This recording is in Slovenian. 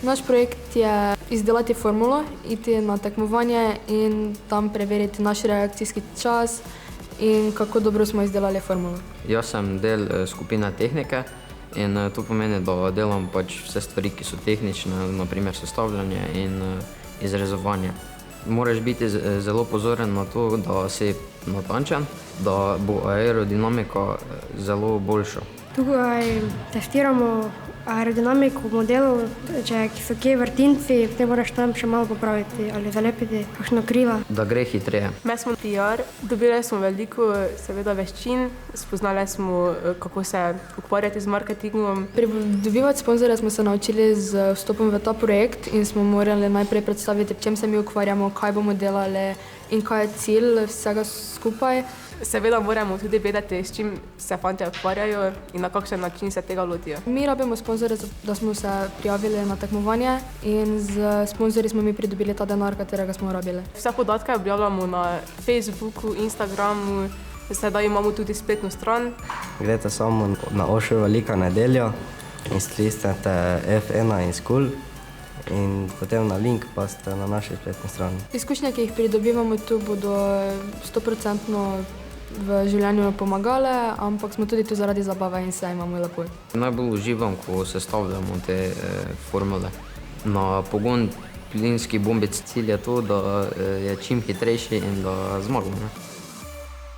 Naš projekt je izdelati formulo, iti na tekmovanje in tam preveriti naš reakcijski čas in kako dobro smo izdelali formulo. Jaz sem del skupine tehnike in to pomeni, da delam pač vse stvari, ki so tehnične, naprimer sestavljanje in izrezovanje. Moraš biti zelo pozoren na to, da si natančen, da bo aerodinamika zelo boljša. Tukaj testiramo aerodinamiko modelov, če so kje vrtinci, potem moraš tam še malo popraviti ali zalepiti kakšno krila. Da gre hitreje. Mi smo PR, dobili smo veliko seveda veščin, spoznali smo, kako se ukvarjati z marketingom. Dobivati sponzorje smo se naučili z vstopom v ta projekt in smo morali najprej predstaviti, v čem se mi ukvarjamo, kaj bomo delali in kaj je cilj vsega skupaj. Seveda moramo tudi vedeti, s čim se fantje ukvarjajo in na kakšen način se tega lotijo. Mi rabimo sponzorje, da smo se prijavili na tekmovanje in z sponzorji smo mi pridobili ta denar, katerega smo rabili. Vse podatke objavljamo na Facebooku, Instagramu, sedaj imamo tudi spletno stran. Greste samo na Ošo Velika nedelja in stisnete F1 in School in potem na link pa ste na naši spletni strani. Izkušnje, ki jih pridobivamo tu, bodo 100% v življenju pomagale, ampak smo tudi tu zaradi zabave in se imamo lepo. Najbolj uživam, ko sestavljamo te formule. Na pogon plinski bombic cilj je to, da je čim hitrejši in da zmagamo.